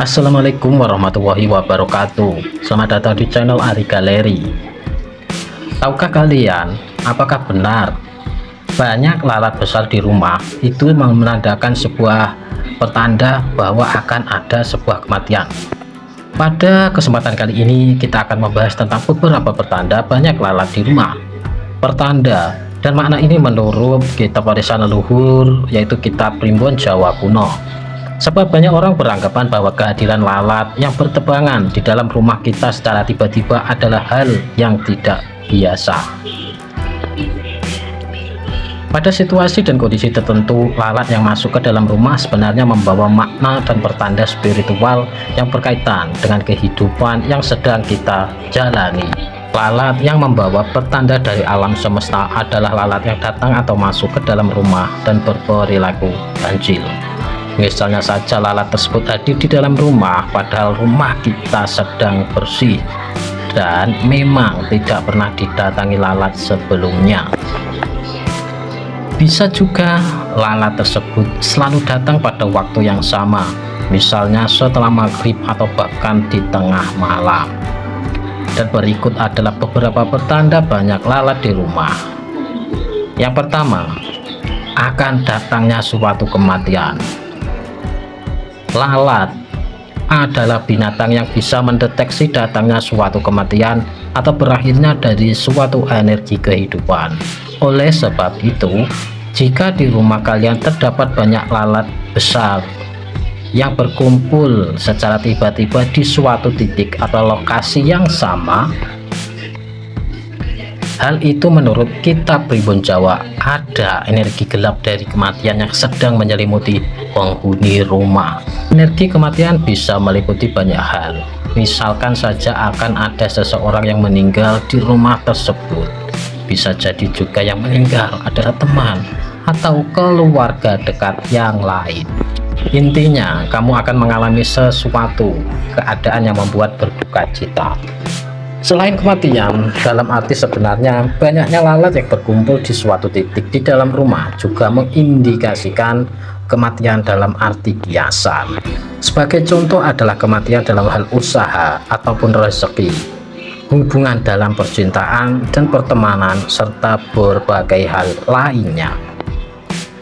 Assalamualaikum warahmatullahi wabarakatuh. Selamat datang di channel Ari Galeri. Tahukah kalian, apakah benar banyak lalat besar di rumah itu menandakan sebuah pertanda bahwa akan ada sebuah kematian? Pada kesempatan kali ini kita akan membahas tentang beberapa pertanda banyak lalat di rumah. Pertanda dan makna ini menurut kitab warisan leluhur, yaitu kitab Primbon Jawa Kuno. Sebab banyak orang beranggapan bahwa kehadiran lalat yang bertebangan di dalam rumah kita secara tiba-tiba adalah hal yang tidak biasa. Pada situasi dan kondisi tertentu, lalat yang masuk ke dalam rumah sebenarnya membawa makna dan pertanda spiritual yang berkaitan dengan kehidupan yang sedang kita jalani. Lalat yang membawa pertanda dari alam semesta adalah lalat yang datang atau masuk ke dalam rumah dan berperilaku ganjil. Misalnya saja lalat tersebut hadir di dalam rumah padahal rumah kita sedang bersih dan memang tidak pernah didatangi lalat sebelumnya. Bisa juga lalat tersebut selalu datang pada waktu yang sama, misalnya setelah maghrib atau bahkan di tengah malam. Dan berikut adalah beberapa pertanda banyak lalat di rumah. Yang pertama, akan datangnya suatu kematian. Lalat adalah binatang yang bisa mendeteksi datangnya suatu kematian atau berakhirnya dari suatu energi kehidupan. Oleh sebab itu, jika di rumah kalian terdapat banyak lalat besar yang berkumpul secara tiba-tiba di suatu titik atau lokasi yang sama, hal itu menurut kitab Primbon Jawa ada energi gelap dari kematian yang sedang menyelimuti penghuni rumah. Energi kematian bisa meliputi banyak hal, misalkan saja akan ada seseorang yang meninggal di rumah tersebut. Bisa jadi juga yang meninggal adalah teman atau keluarga dekat yang lain. Intinya, kamu akan mengalami sesuatu keadaan yang membuat berduka cita. Selain kematian, dalam arti sebenarnya banyaknya lalat yang berkumpul di suatu titik di dalam rumah juga mengindikasikan kematian dalam arti kiasan. Sebagai contoh adalah kematian dalam hal usaha ataupun rezeki, hubungan dalam percintaan dan pertemanan, serta berbagai hal lainnya.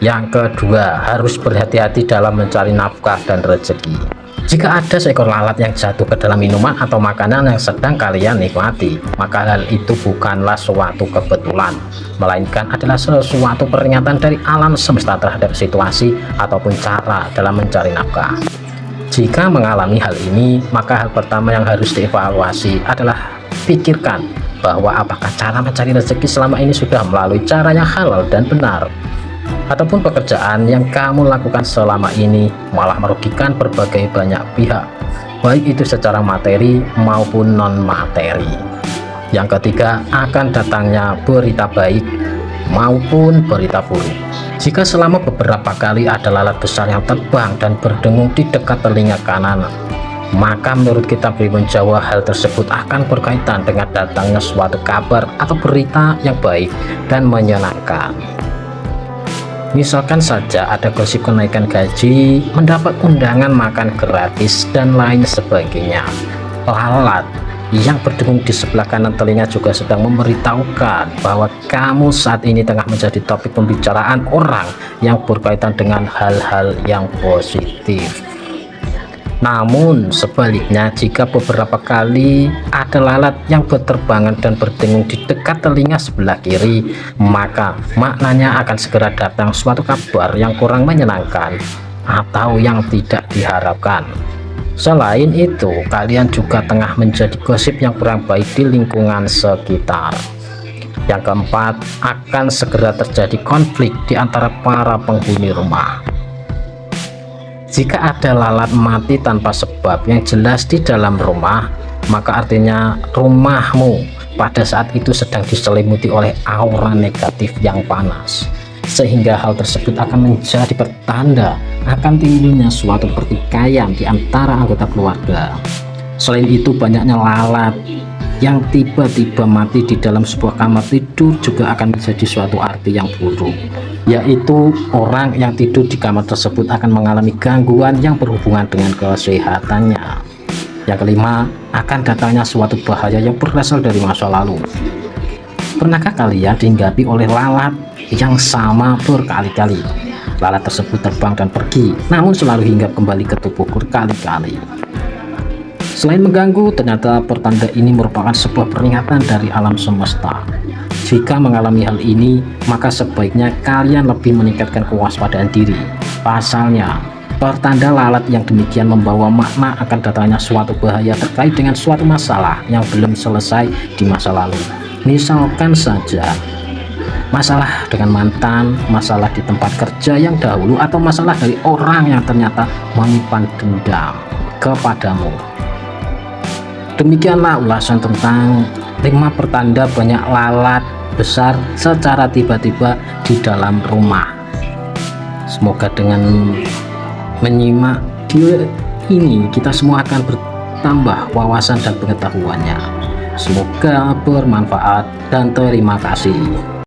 Yang kedua, harus berhati-hati dalam mencari nafkah dan rezeki. Jika ada seekor lalat yang jatuh ke dalam minuman atau makanan yang sedang kalian nikmati, maka hal itu bukanlah suatu kebetulan, melainkan adalah sesuatu peringatan dari alam semesta terhadap situasi ataupun cara dalam mencari nafkah. Jika mengalami hal ini, maka hal pertama yang harus dievaluasi adalah pikirkan bahwa apakah cara mencari rezeki selama ini sudah melalui cara yang halal dan benar, ataupun pekerjaan yang kamu lakukan selama ini malah merugikan berbagai banyak pihak, baik itu secara materi maupun non materi. Yang ketiga, akan datangnya berita baik maupun berita buruk. Jika selama beberapa kali ada lalat besar yang terbang dan berdengung di dekat telinga kanan, maka menurut kitab Primbon Jawa hal tersebut akan berkaitan dengan datangnya suatu kabar atau berita yang baik dan menyenangkan. Misalkan saja ada gosip kenaikan gaji, mendapat undangan makan gratis, dan lain sebagainya. Lalat yang berdengung di sebelah kanan telinga juga sedang memberitahukan bahwa kamu saat ini tengah menjadi topik pembicaraan orang yang berkaitan dengan hal-hal yang positif. Namun sebaliknya, jika beberapa kali ada lalat yang berterbangan dan berdengung di dekat telinga sebelah kiri, maka maknanya akan segera datang suatu kabar yang kurang menyenangkan atau yang tidak diharapkan. Selain itu, kalian juga tengah menjadi gosip yang kurang baik di lingkungan sekitar. Yang keempat, akan segera terjadi konflik di antara para penghuni rumah. Jika ada lalat mati tanpa sebab yang jelas di dalam rumah, maka artinya rumahmu pada saat itu sedang diselimuti oleh aura negatif yang panas, sehingga hal tersebut akan menjadi pertanda akan timbulnya suatu pertikaian di antara anggota keluarga. Selain itu, banyaknya lalat yang tiba-tiba mati di dalam sebuah kamar tidur juga akan menjadi suatu arti yang buruk, yaitu orang yang tidur di kamar tersebut akan mengalami gangguan yang berhubungan dengan kesehatannya. Yang kelima, akan datangnya suatu bahaya yang berasal dari masa lalu. Pernahkah kalian dihinggapi oleh lalat yang sama berkali-kali? Lalat tersebut terbang dan pergi, namun selalu hinggap kembali ke tubuh berkali-kali. Selain mengganggu, ternyata pertanda ini merupakan sebuah peringatan dari alam semesta. Jika mengalami hal ini, maka sebaiknya kalian lebih meningkatkan kewaspadaan diri. Pasalnya, pertanda lalat yang demikian membawa makna akan datangnya suatu bahaya terkait dengan suatu masalah yang belum selesai di masa lalu. Misalkan saja masalah dengan mantan, masalah di tempat kerja yang dahulu, atau masalah dari orang yang ternyata menyimpan dendam kepadamu. Demikianlah ulasan tentang 5 pertanda banyak lalat besar secara tiba-tiba di dalam rumah. Semoga dengan menyimak video ini kita semua akan bertambah wawasan dan pengetahuannya. Semoga bermanfaat dan terima kasih.